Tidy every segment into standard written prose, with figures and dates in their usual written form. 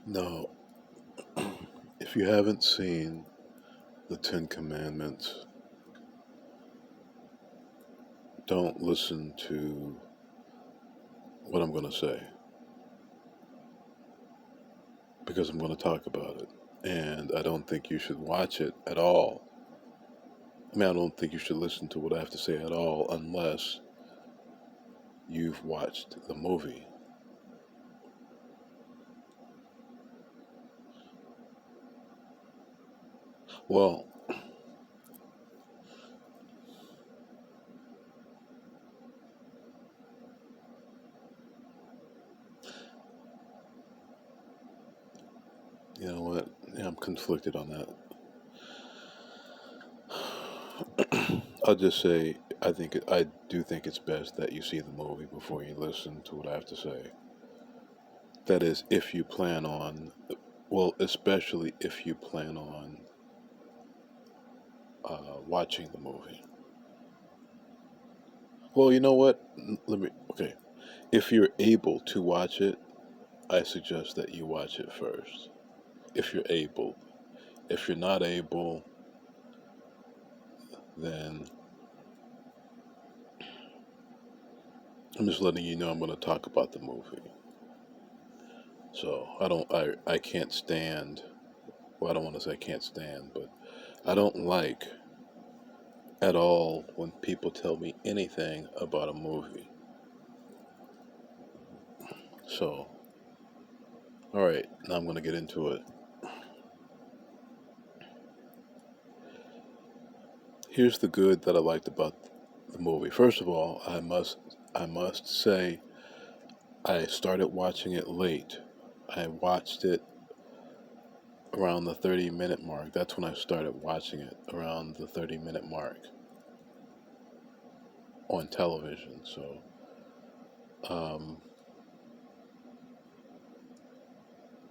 No, if you haven't seen the Ten Commandments, don't listen to what I'm going to say because I'm going to talk about it. And I don't think you should watch it at all. I mean, I don't think you should listen to what I have to say at all unless you've watched the movie. Well, you know what? Yeah, I'm conflicted on that. I'll just say I do think it's best that you see the movie before you listen to what I have to say. That is, if you plan on, well, especially if you plan on watching the movie. Well, you know what? Okay. If you're able to watch it, I suggest that you watch it first. If you're able. If you're not able, then I'm just letting you know I'm going to talk about the movie. So I can't stand, well, I don't want to say I can't stand, but I don't like at all when people tell me anything about a movie. So, all right, now I'm going to get into it. Here's the good that I liked about the movie. First of all, I must say I started watching it late. I watched it around the 30-minute mark. That's when I started watching it, around the 30-minute mark on television. So, um,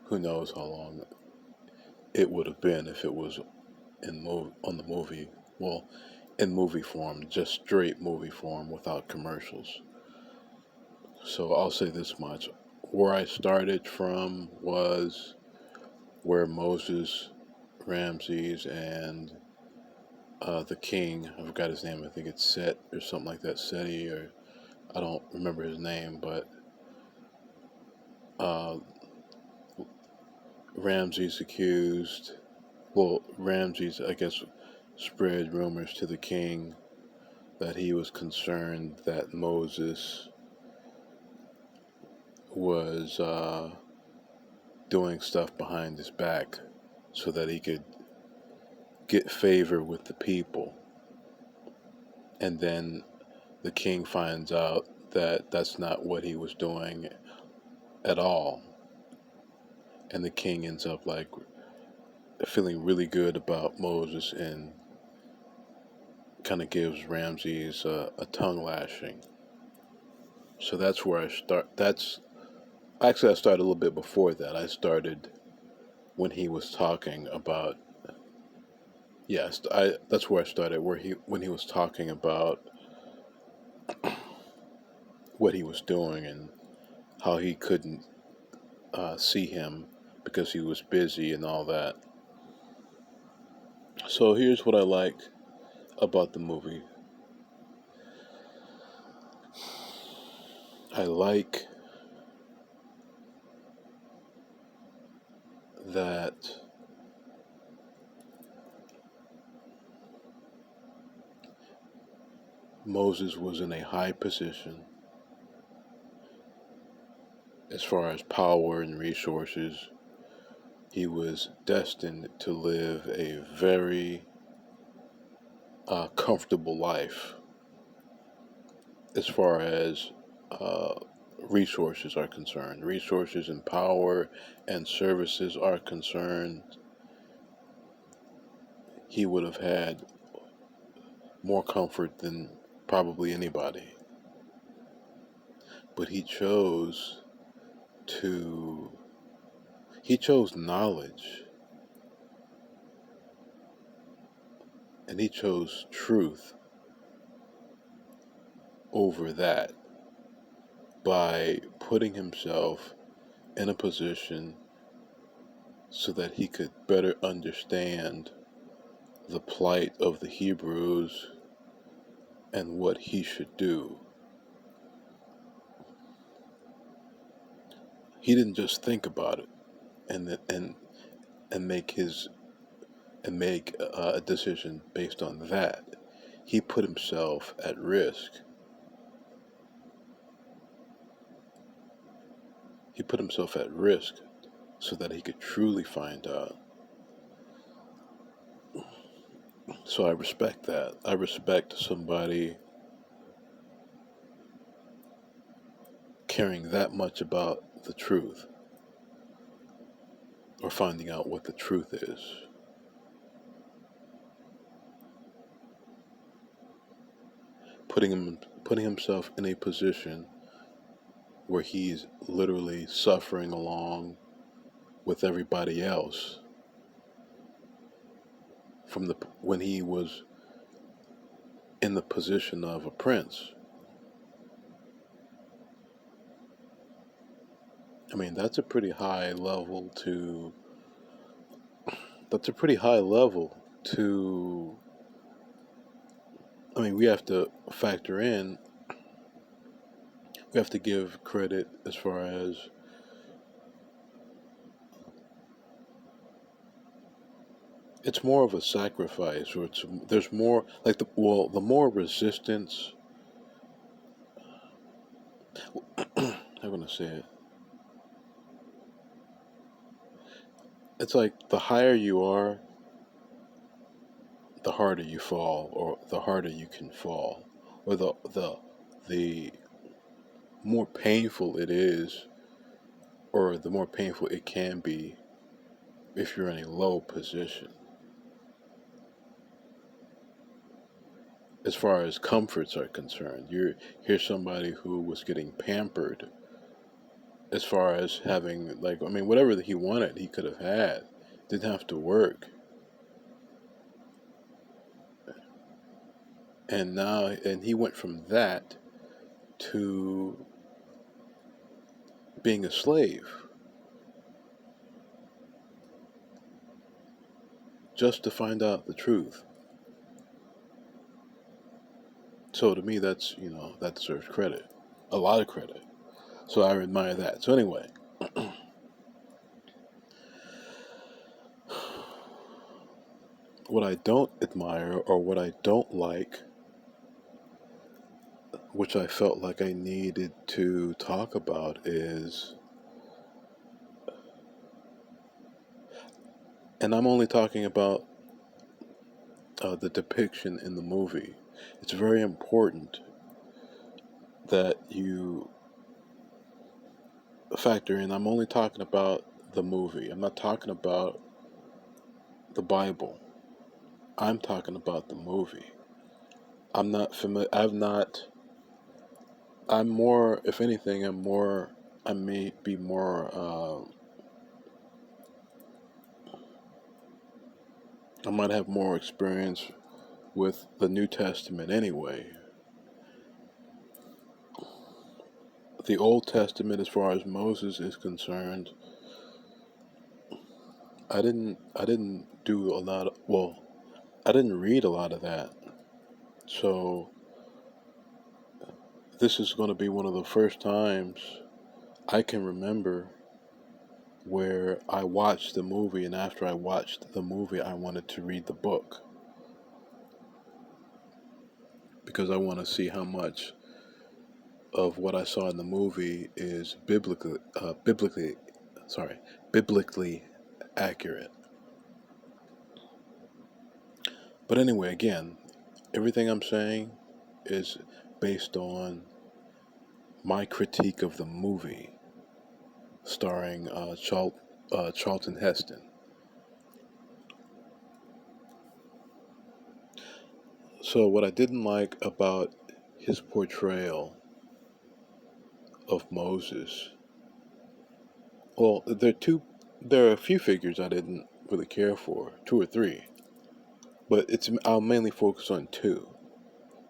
who knows how long it would have been if it was on the movie. Well, in movie form, just straight movie form without commercials. So I'll say this much: where I started from was where Moses, Ramses, and the king, I forgot his name. I think it's Set or something like that. Seti, or I don't remember his name, but uh, Ramses accused. Well, Ramses, I guess, spread rumors to the king that he was concerned that Moses was doing stuff behind his back so that he could get favor with the people. And then the king finds out that that's not what he was doing at all. And the king ends up like feeling really good about Moses and kind of gives Ramses a tongue lashing. So that's where I start. That's actually I started a little bit before that. I started when he was talking about. Yes, I. That's where I started. Where he when he was talking about what he was doing and how he couldn't see him because he was busy and all that. So here's what I like about the movie. I like that Moses was in a high position as far as power and resources. He was destined to live a very comfortable life as far as uh, resources are concerned. Resources and power and services are concerned. He would have had more comfort than probably anybody. But to, he chose knowledge and he chose truth over that by putting himself in a position so that he could better understand the plight of the Hebrews and what he should do. He didn't just think about it and make a decision based on that. He put himself at risk. He put himself at risk so that he could truly find out. So I respect that. I respect somebody caring that much about the truth, or finding out what the truth is. Putting himself in a position where he's literally suffering along with everybody else from when he was in the position of a prince. I mean, that's a pretty high level to I mean, we have to factor in, we have to give credit as far as it's more of a sacrifice, or there's more like the more resistance. I'm gonna say it. It's like the higher you are, the harder you fall, or the harder you can fall, or the more painful it is, or the more painful it can be if you're in a low position. As far as comforts are concerned, here's somebody who was getting pampered as far as having, like, I mean, whatever that he wanted, he could have had. Didn't have to work. And he went from that to being a slave just to find out the truth. So to me, that deserves credit, a lot of credit. So I admire that. So anyway, what I don't admire, or what I don't like, which I felt like I needed to talk about, is, and I'm only talking about the depiction in the movie. It's very important that you factor in. I'm only talking about the movie. I'm not talking about the Bible. I'm talking about the movie. I'm not familiar. I'm more, if anything, I may be more, I might have more experience with the New Testament anyway. The Old Testament, as far as Moses is concerned, I didn't do a lot of, well, I didn't read a lot of that. So this is going to be one of the first times I can remember where I watched the movie, and after I watched the movie, I wanted to read the book, because I want to see how much of what I saw in the movie is biblically accurate. But anyway, again, everything I'm saying is based on my critique of the movie starring Charlton Heston. So what I didn't like about his portrayal of Moses, well, there are a few figures I didn't really care for, two or three, but I'll mainly focus on two,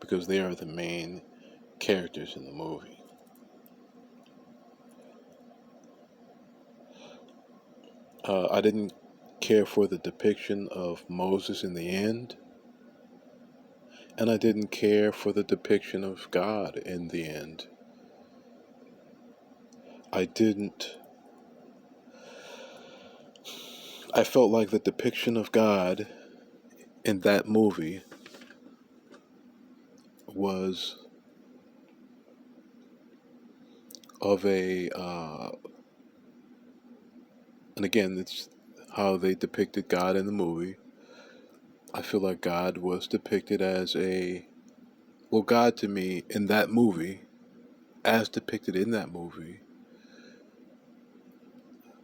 because they are the main characters in the movie. I didn't care for the depiction of Moses in the end, and I didn't care for the depiction of God in the end. I didn't. I felt like the depiction of God in that movie was of and again, it's how they depicted God in the movie. I feel like God was depicted as well, God to me in that movie, as depicted in that movie,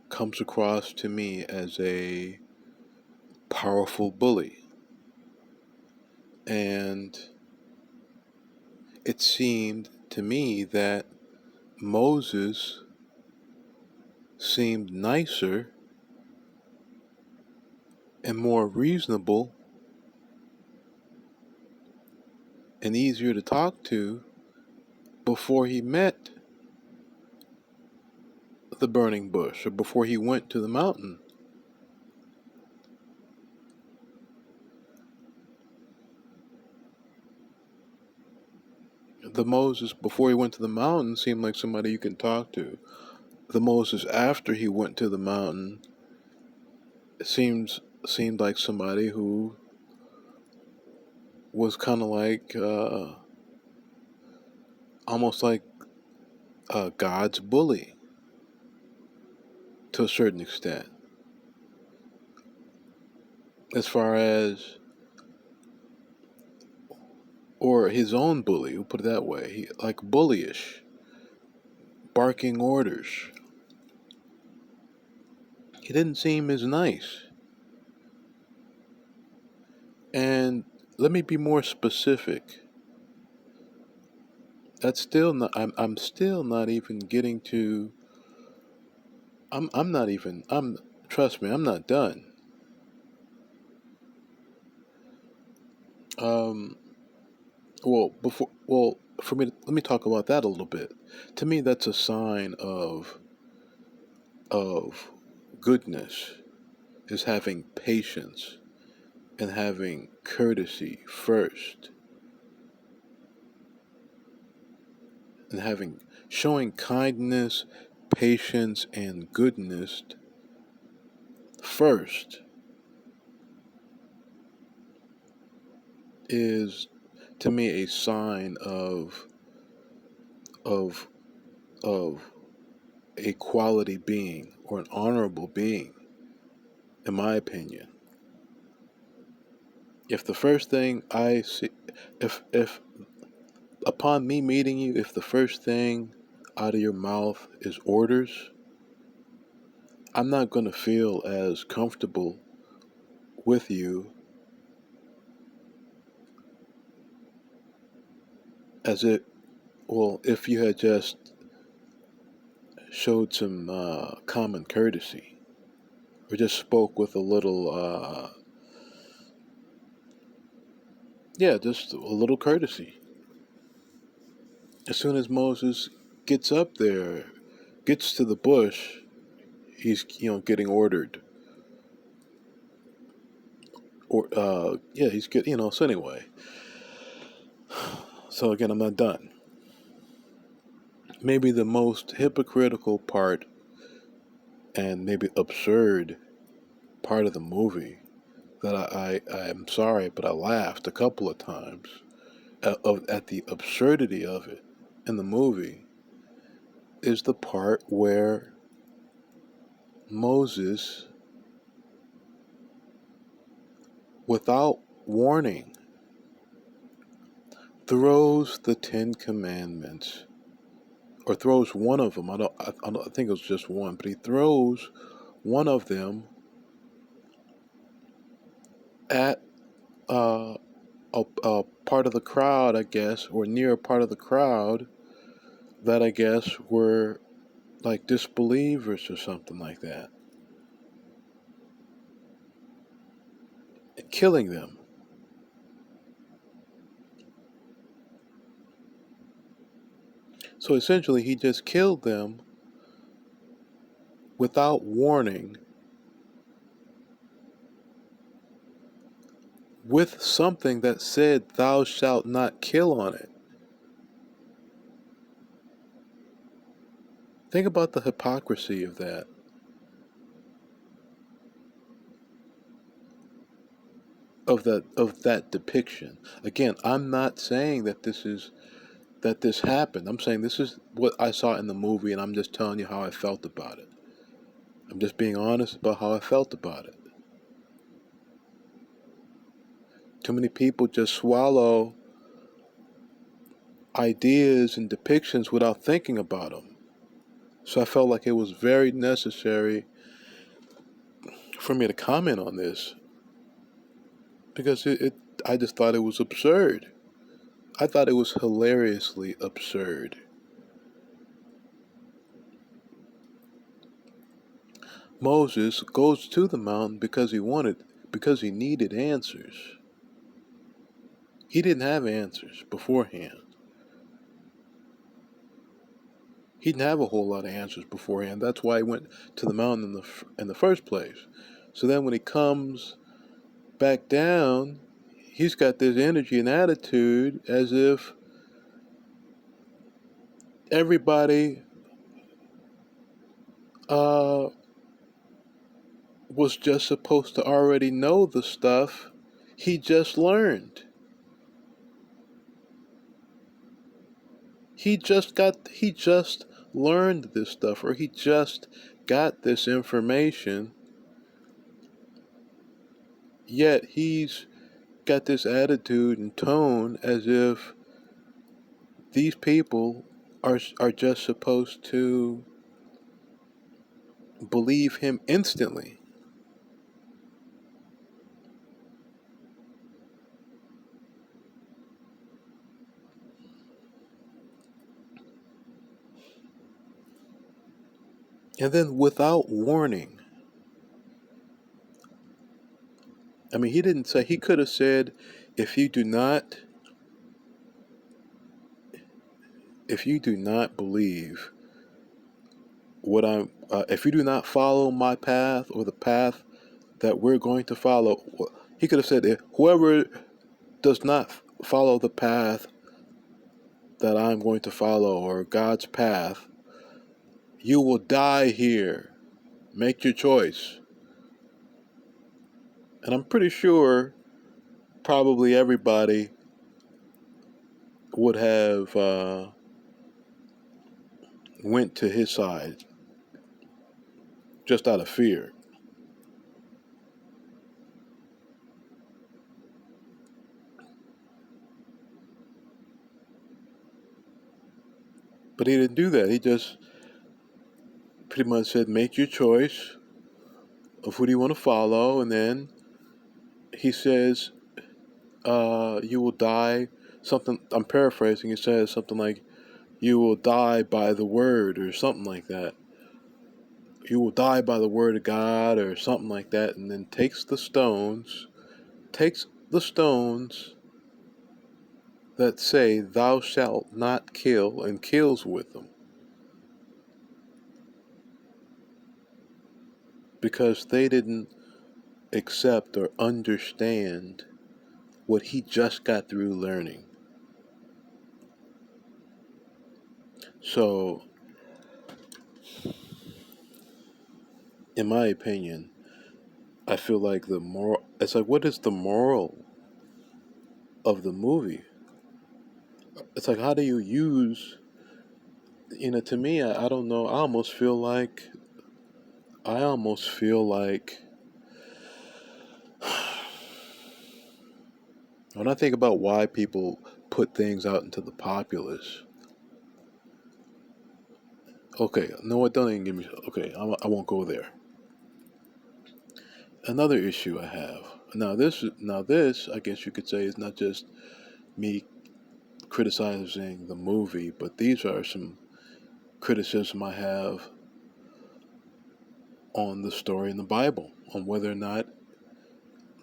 comes across to me as a powerful bully. And it seemed to me that Moses seemed nicer and more reasonable and easier to talk to before he met the burning bush or before he went to the mountain. The Moses before he went to the mountain seemed like somebody you can talk to. The Moses after he went to the mountain seemed like somebody who was kind of like almost like God's bully to a certain extent, as far as or his own bully. We'll put it that way. He like bullyish, barking orders. He didn't seem as nice. And let me be more specific. That's still not. I'm still not even getting to. I'm not even. I'm. Trust me. I'm not done. Um. Well, before. Well, for me, let me talk about that a little bit. To me, that's a sign of goodness. Is having patience and having courtesy first, and having showing kindness, patience, and goodness first is to me a sign of of a quality being or an honorable being, in my opinion. If the first thing I see, if upon me meeting you, if the first thing out of your mouth is orders, I'm not going to feel as comfortable with you as if you had just showed some common courtesy or just spoke with a little, just a little courtesy. As soon as Moses gets up there, gets to the bush, he's getting ordered, or he's get so anyway. So again, I'm not done. Maybe the most hypocritical part and maybe absurd part of the movie that I'm sorry, but I laughed a couple of times at the absurdity of it in the movie is the part where Moses, without warning, throws the Ten Commandments, or throws one of them. I think it was just one, but he throws one of them at a part of the crowd, I guess, or near a part of the crowd that I guess were like disbelievers or something like that, killing them. So essentially, he just killed them without warning with something that said thou shalt not kill on it. Think about the hypocrisy of that. Of that depiction. Again, I'm not saying that this happened. I'm saying this is what I saw in the movie, and I'm just telling you how I felt about it. I'm just being honest about how I felt about it. Too many people just swallow ideas and depictions without thinking about them. So I felt like it was very necessary for me to comment on this because I just thought it was absurd. I thought it was hilariously absurd. Moses goes to the mountain because he needed answers. He didn't have answers beforehand. He didn't have a whole lot of answers beforehand. That's why he went to the mountain in the first place. So then when he comes back down, he's got this energy and attitude as if everybody uh, was just supposed to already know the stuff he just learned. He just learned this stuff, or he just got this information, yet he's got this attitude and tone as if these people are just supposed to believe him instantly. And then without warning, I mean, he could have said, if you do not believe if you do not follow my path or the path that we're going to follow, he could have said, if whoever does not follow the path that I'm going to follow, or God's path, you will die here. Make your choice. And I'm pretty sure probably everybody would have went to his side just out of fear. But he didn't do that. He just pretty much said, make your choice of who do you want to follow. And then he says, you will die. Something, I'm paraphrasing, he says something like, you will die by the word, or something like that. You will die by the word of God, or something like that. And then takes the stones that say, thou shalt not kill, and kills with them. Because they didn't accept or understand what he just got through learning. So, in my opinion, I feel like it's like, what is the moral of the movie? It's like, how do you use, to me, I don't know, I almost feel like, when I think about why people put things out into the populace. Okay, no, what? Don't even give me. Okay, I won't go there. Another issue I have now, I guess you could say, is not just me criticizing the movie, but these are some criticism I have on the story in the Bible, on whether or not,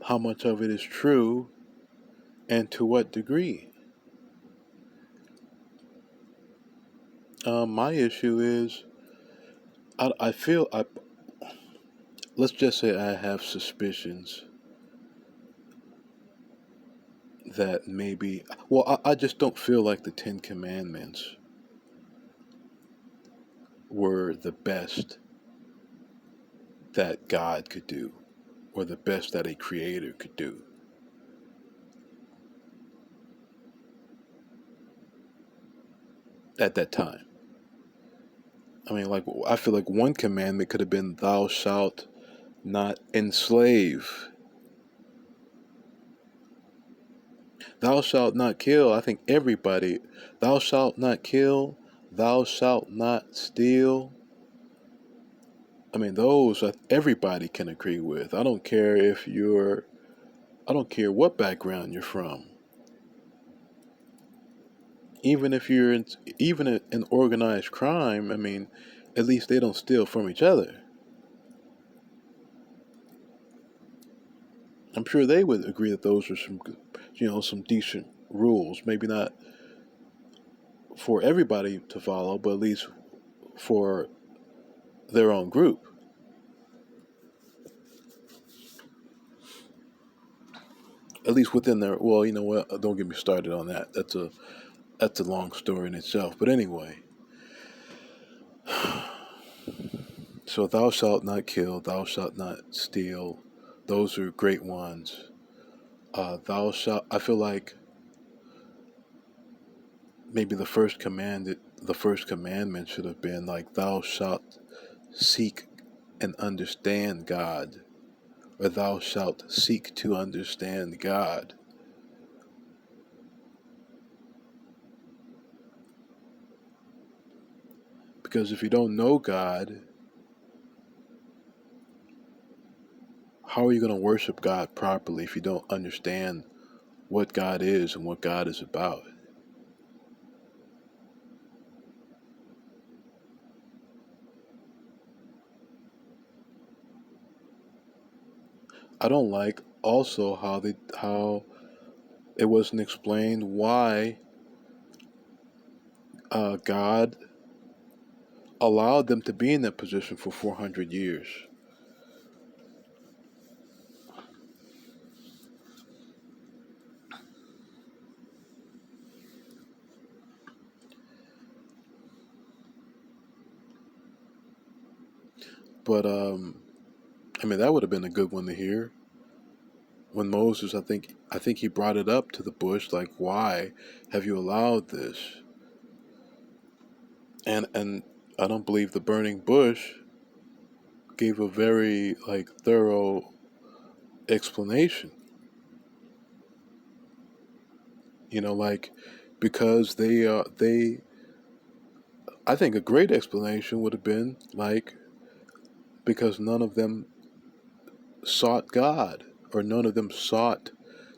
how much of it is true, and to what degree. My issue is, I feel let's just say I have suspicions that maybe, well, I just don't feel like the Ten Commandments were the best that God could do, or the best that a creator could do at that time. I mean, like, I feel like one commandment could have been, "Thou shalt not enslave." "Thou shalt not kill." I think everybody, "Thou shalt not kill," "Thou shalt not steal." I mean, those everybody can agree with. I don't care what background you're from. Even if you're in organized crime, I mean, at least they don't steal from each other. I'm sure they would agree that those are some decent rules. Maybe not for everybody to follow, but at least for their own group. At least within their, well, you know what? Don't get me started on that. That's a long story in itself. But anyway, so thou shalt not kill, thou shalt not steal. Those are great ones. Thou shalt. I feel like maybe the first commandment should have been like, "Thou shalt seek and understand God," or "Thou shalt seek to understand God." Because if you don't know God, how are you going to worship God properly if you don't understand what God is and what God is about? I don't like also how it wasn't explained why God allowed them to be in that position for 400 years. But I mean, that would have been a good one to hear. When Moses, I think he brought it up to the bush, like, why have you allowed this? And I don't believe the burning bush gave a very like thorough explanation. Like, because they I think a great explanation would have been like, because none of them sought God, or none of them sought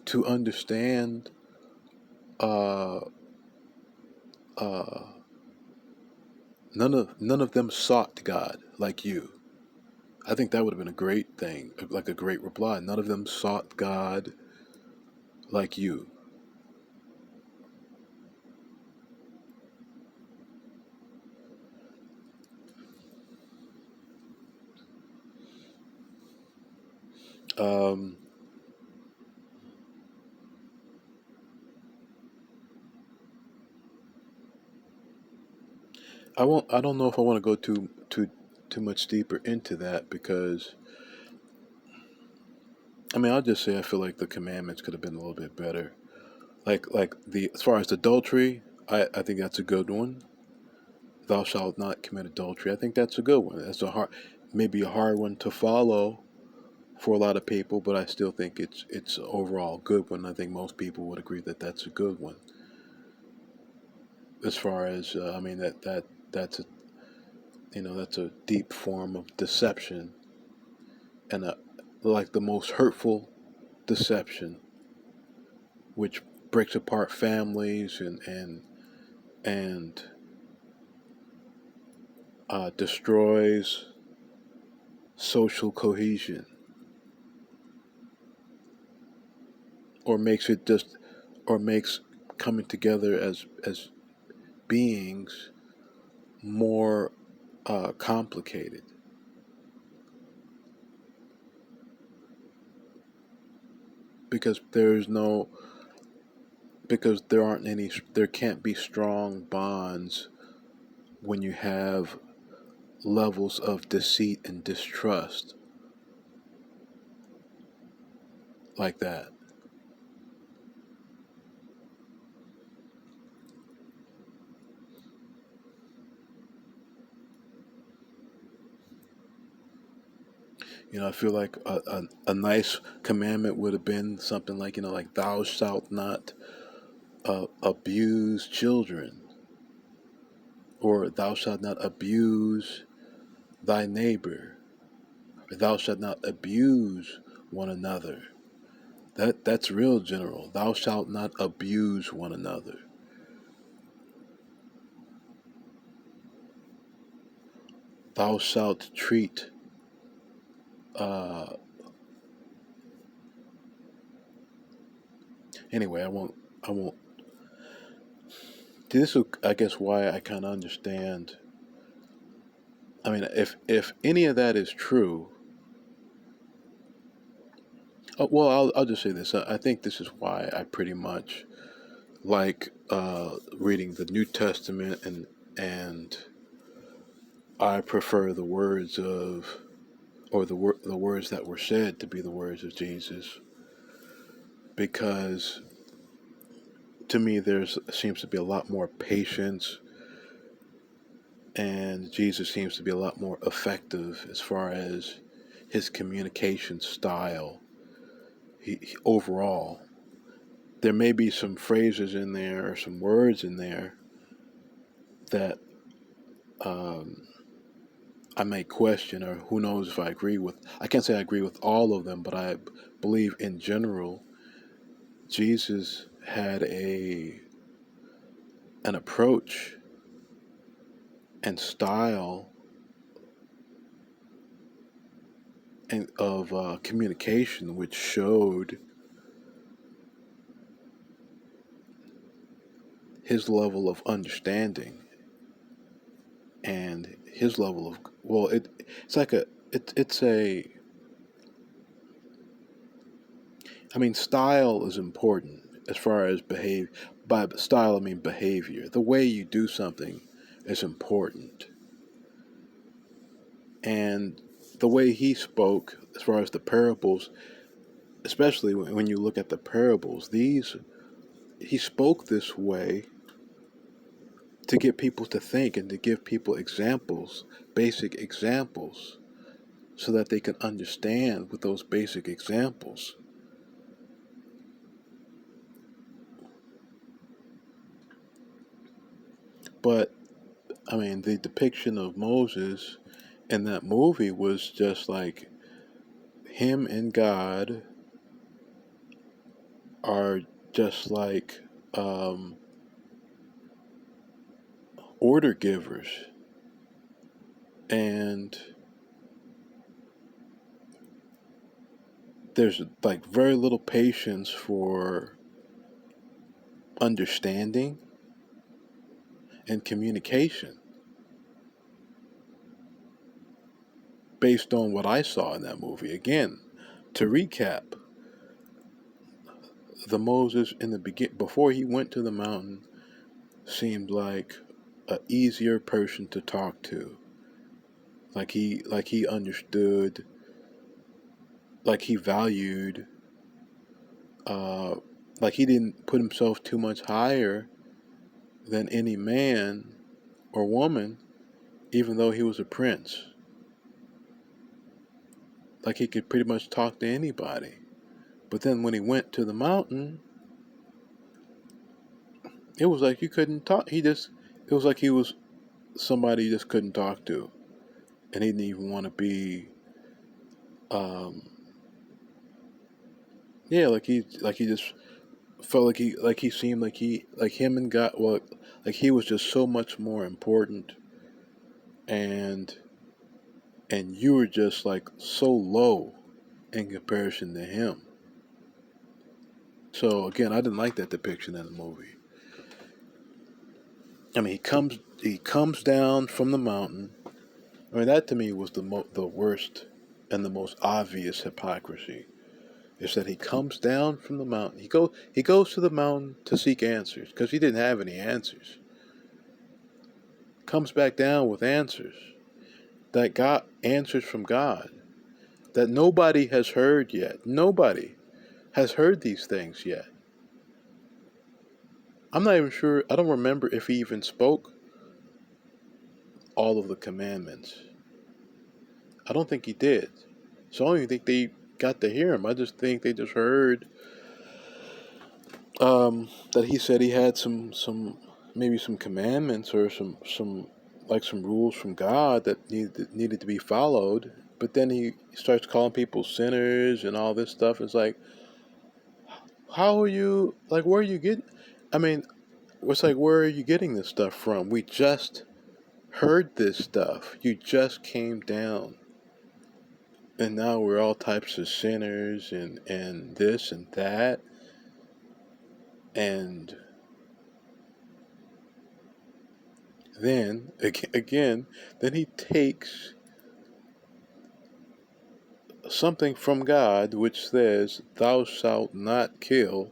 to understand uh uh none of them sought God like you. I think that would have been a great thing, like a great reply. None of them sought God like you. Um, I won't. I don't know if I want to go too much deeper into that, because I mean, I'll just say I feel like the commandments could have been a little bit better. Like the as far as adultery, I think that's a good one. Thou shalt not commit adultery. I think that's a good one. That's maybe a hard one to follow for a lot of people, but I still think it's overall a good one. I think most people would agree that that's a good one. As far as I mean, that's a deep form of deception, and like the most hurtful deception, which breaks apart families and destroys social cohesion, or makes it just or makes coming together as beings more complicated, because because there can't be strong bonds when you have levels of deceit and distrust like that. I feel like a nice commandment would have been something like, like thou shalt not abuse children, or thou shalt not abuse thy neighbor, or thou shalt not abuse one another. That's real general. Thou shalt not abuse one another. Thou shalt treat uh anyway, I won't this is, I guess, why I kind of understand. I mean, if any of that is true, well, I'll just say this. I think this is why I pretty much like reading the New Testament, and I prefer the words of, or the words that were said to be the words of Jesus, because to me there's seems to be a lot more patience, and Jesus seems to be a lot more effective as far as his communication style. Overall, there may be some phrases in there or some words in there that um, I may question, or who knows if I agree with. I can't say I agree with all of them, but I believe in general, Jesus had an approach and style and of communication which showed his level of understanding and his level of, well, it's like it's a, I mean, style is important as far as behave. By style I mean behavior. The way you do something is important, and the way he spoke as far as the parables, especially when you look at the parables, these he spoke this way to get people to think and to give people examples, basic examples, so that they can understand with those basic examples. But I mean, the depiction of Moses in that movie was just like him and God are just like order givers, and there's like very little patience for understanding and communication based on what I saw in that movie. Again, to recap, the Moses in the before he went to the mountain seemed like a easier person to talk to. Like he understood, like he valued, uh, like he didn't put himself too much higher than any man or woman, even though he was a prince. Like he could pretty much talk to anybody. But then when he went to the mountain, it was like you couldn't talk. It was like he was somebody you just couldn't talk to, and he didn't even want to be. Um, yeah, like he just felt like he seemed like him and God. Well, like he was just so much more important, and you were just like so low in comparison to him. So again, I didn't like that depiction in the movie. I mean, he comes down from the mountain. I mean, that to me was the worst and the most obvious hypocrisy. is that he comes down from the mountain. He goes to the mountain to seek answers because he didn't have any answers. Comes back down with answers that got answers from God that nobody has heard yet. Nobody has heard these things yet. I'm not even sure. I don't remember if he even spoke all of the commandments. I don't think he did. So I don't even think they got to hear him. I just think they just heard that he said he had some maybe some commandments or some like some rules from God that needed to be followed. But then he starts calling people sinners and all this stuff. It's like, how are you, like, where are you getting? I mean, it's like, where are you getting this stuff from? We just heard this stuff. You just came down, and now we're all types of sinners and this and that, and then again, then he takes something from God which says, "Thou shalt not kill,"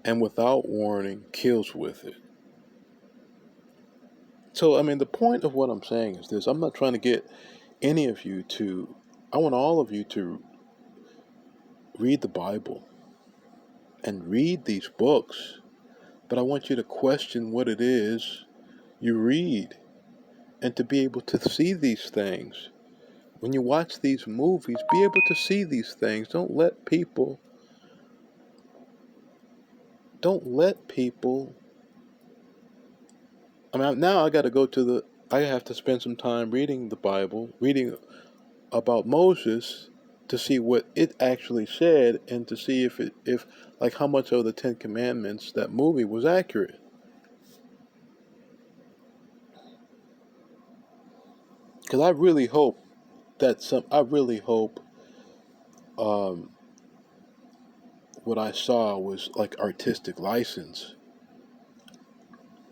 and without warning kills with it. So, I mean, the point of what I'm saying is this: I'm not trying to get any of you to. I want all of you to read the Bible and read these books, but I want you to question what it is you read and to be able to see these things. When you watch these movies, be able to see these things. Don't let people. I mean, now I have to spend some time reading the Bible, reading about Moses to see what it actually said and to see if like how much of the Ten Commandments that movie was accurate. Because I really hope um, what I saw was like artistic license,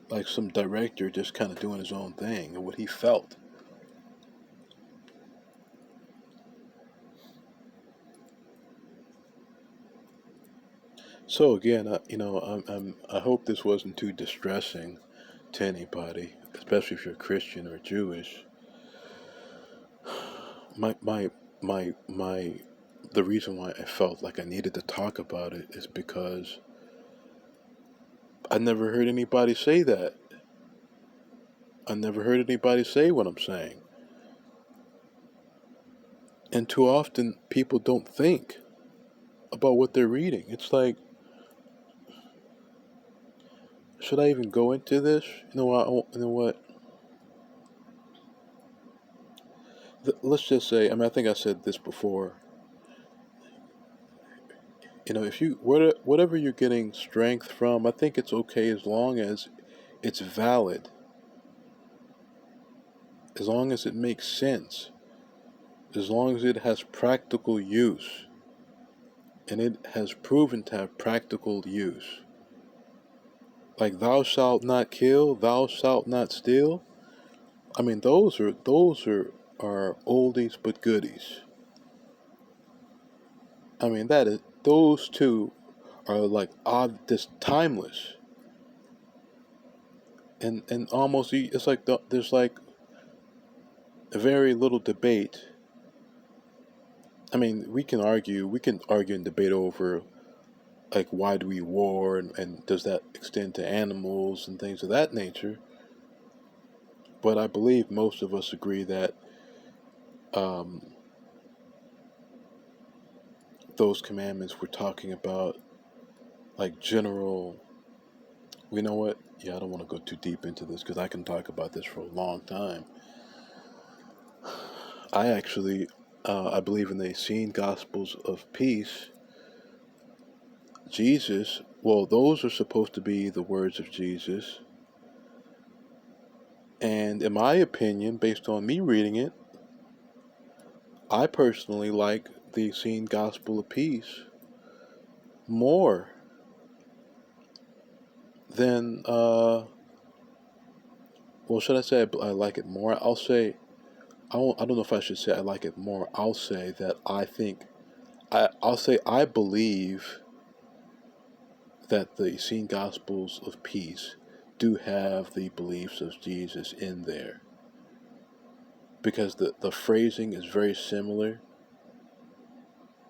like some director just kind of doing his own thing and what he felt. So again, I hope this wasn't too distressing to anybody, especially if you're Christian or Jewish. My my my the reason why I felt like I needed to talk about it is because I never heard anybody say that. I never heard anybody say what I'm saying. And too often people don't think about what they're reading. It's like, should I even go into this? You know what? Let's just say, I mean, I think I said this before. If whatever you're getting strength from, I think it's okay as long as it's valid, as long as it makes sense, as long as it has practical use, and it has proven to have practical use. Like thou shalt not kill, thou shalt not steal. I mean, those are oldies but goodies. I mean, that is those two are like odd, just timeless, and almost it's like there's like a very little debate. I mean, we can argue and debate over like why do we war and does that extend to animals and things of that nature. But I believe most of us agree that um, those commandments we're talking about, like general. You know what? Yeah, I don't want to go too deep into this because I can talk about this for a long time. I believe in the Essene Gospels of Peace. Jesus, well, those are supposed to be the words of Jesus. And in my opinion, based on me reading it, I personally like the Essene Gospel of Peace more than, well, should I say I like it more? I don't know if I should say I like it more. I'll say that I think I'll say I believe that the Essene Gospels of Peace do have the beliefs of Jesus in there, because the phrasing is very similar.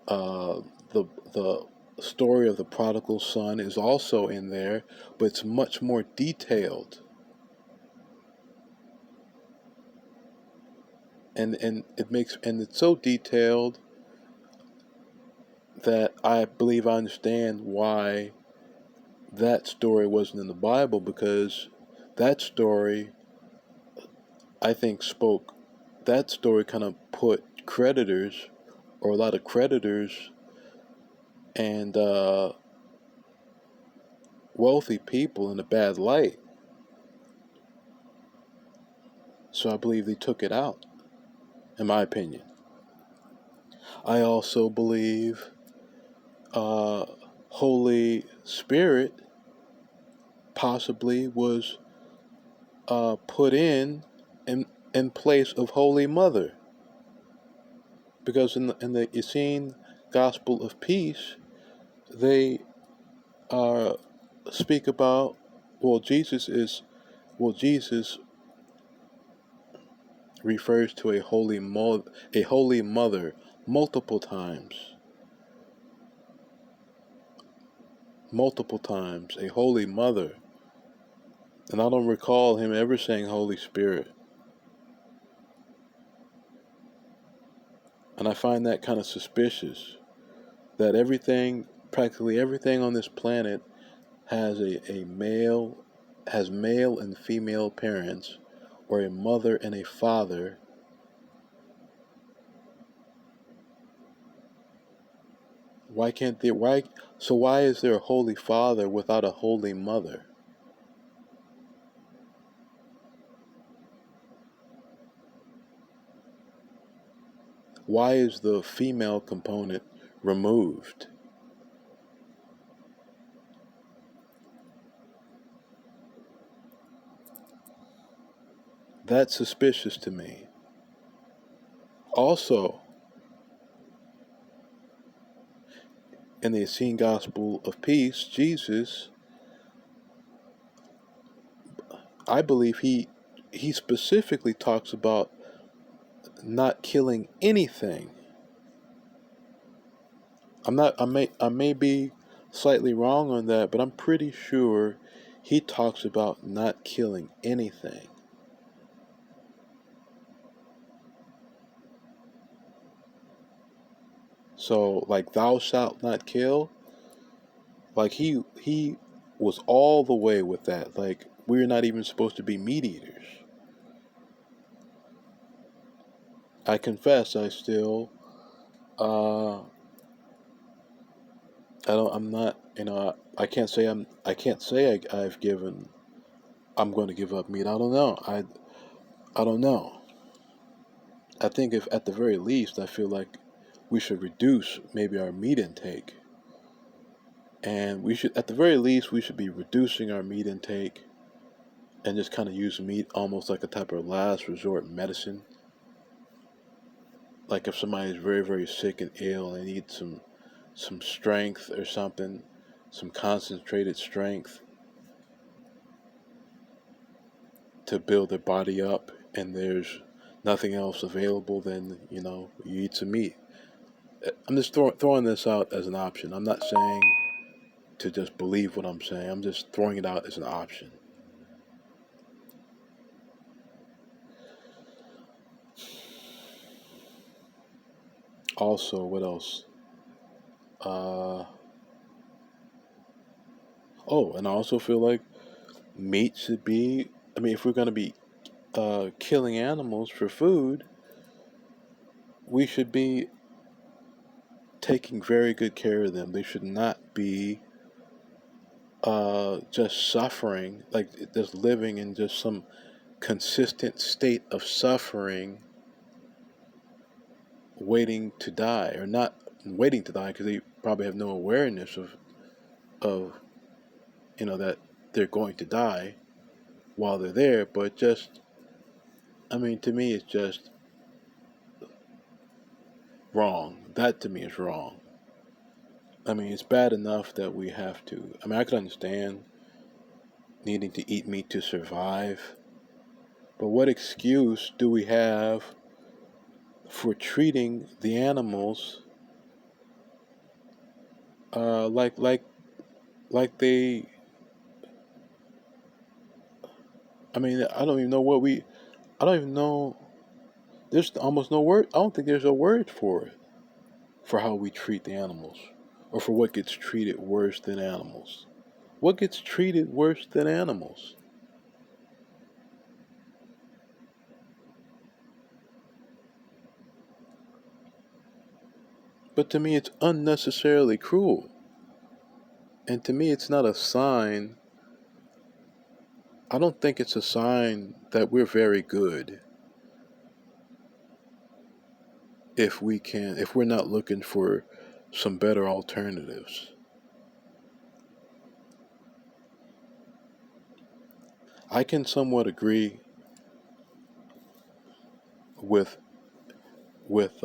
The story of the prodigal son is also in there, but it's much more detailed, and it's so detailed that I believe I understand why that story wasn't in the Bible, because that story, I think, that story kind of put creditors, or a lot of creditors, and wealthy people in a bad light. So I believe they took it out, in my opinion. I also believe Holy Spirit possibly was put in place of Holy Mother, because in the Essene Gospel of Peace, they speak about, Jesus refers to a holy mother multiple times, a holy mother, and I don't recall him ever saying Holy Spirit. And I find that kind of suspicious, that practically everything on this planet has male and female parents, or a mother and a father. Why is there a Holy Father without a Holy Mother? Why is the female component removed? That's suspicious to me. Also, in the Essene Gospel of Peace, Jesus, I believe he specifically talks about not killing anything. I may be slightly wrong on that, but I'm pretty sure he talks about not killing anything. So, like, thou shalt not kill, like, he was all the way with that. Like, we're not even supposed to be meat eaters. I confess, I still, I don't, I'm not, I can't say I'm going to give up meat. I don't know. I don't know. I think, if at the very least, I feel like we should reduce maybe our meat intake. And at the very least, we should be reducing our meat intake, and just kind of use meat almost like a type of last resort medicine. Like, if somebody's very, very sick and ill and needs some strength or something, some concentrated strength to build their body up, and there's nothing else available, then, you eat some meat. I'm just throwing this out as an option. I'm not saying to just believe what I'm saying. I'm just throwing it out as an option. Also, what else? And I also feel like meat should be. I mean, if we're going to be killing animals for food, we should be taking very good care of them. They should not be just suffering, like, just living in just some consistent state of suffering, waiting to die, or not waiting to die, because they probably have no awareness of that they're going to die while they're there. But just, I mean, to me, it's just wrong. That, to me, is wrong. I mean, it's bad enough that we have to. I mean, I could understand needing to eat meat to survive, but what excuse do we have for treating the animals uh, like like like they? I mean, I don't even know what we. I don't even know. There's almost no word. I don't think there's a word for it, for how we treat the animals, or for what gets treated worse than animals. What gets treated worse than animals? But to me, it's unnecessarily cruel. And to me, it's not a sign. I don't think it's a sign that we're very good if we're not looking for some better alternatives. I can somewhat agree with with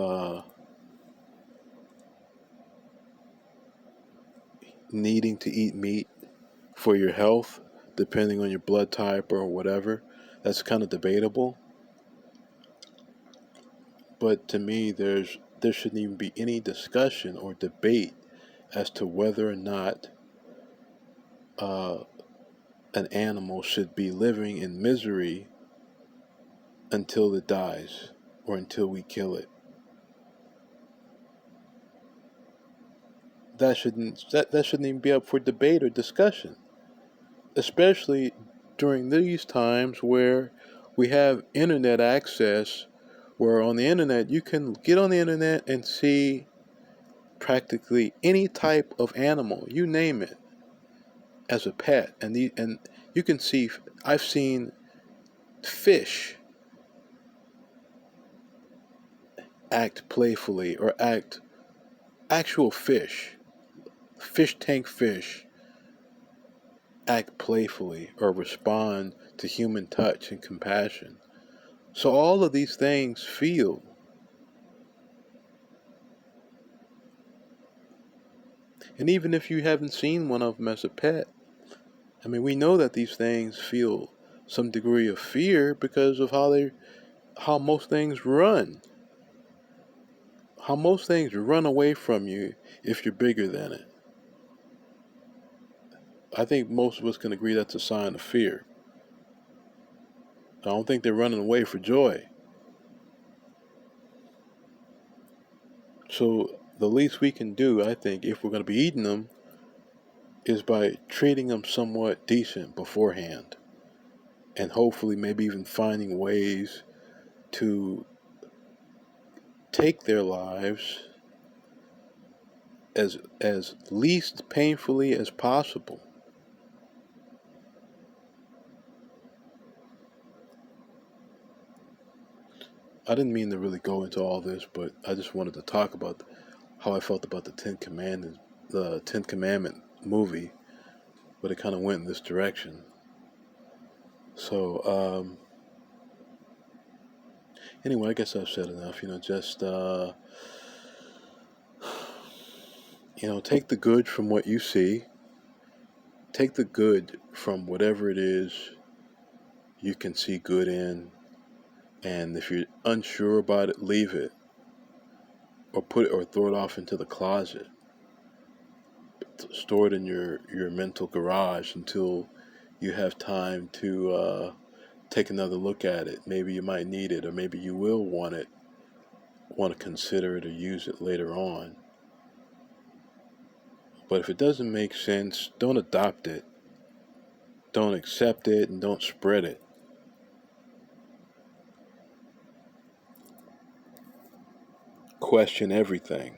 needing to eat meat for your health, depending on your blood type or whatever. That's kind of debatable. But to me, there shouldn't even be any discussion or debate as to whether or not uh, an animal should be living in misery until it dies or until we kill it. That shouldn't even be up for debate or discussion, especially during these times where we have internet access, where on the internet you can get on the internet and see practically any type of animal, you name it, as a pet, and you can see. I've seen fish act playfully or act actual fish tank fish act playfully or respond to human touch and compassion. So all of these things feel, and even if you haven't seen one of them as a pet, I mean, we know that these things feel some degree of fear because of how most things run. How most things run away from you if you're bigger than it. I think most of us can agree that's a sign of fear. I don't think they're running away for joy. So the least we can do, I think, if we're going to be eating them, is by treating them somewhat decent beforehand, and hopefully maybe even finding ways to take their lives as least painfully as possible. I didn't mean to really go into all this, but I just wanted to talk about how I felt about the Ten Commandment movie, but it kind of went in this direction. So anyway, I guess I've said enough. Just take the good from what you see. Take the good from whatever it is you can see good in, and if you're unsure about it, leave it or put it or throw it off into the closet. Store it in your mental garage until you have time to take another look at it. Maybe you might need it, or maybe you will want to consider it or use it later on. But if it doesn't make sense, don't adopt it. Don't accept it, and don't spread it. Question everything.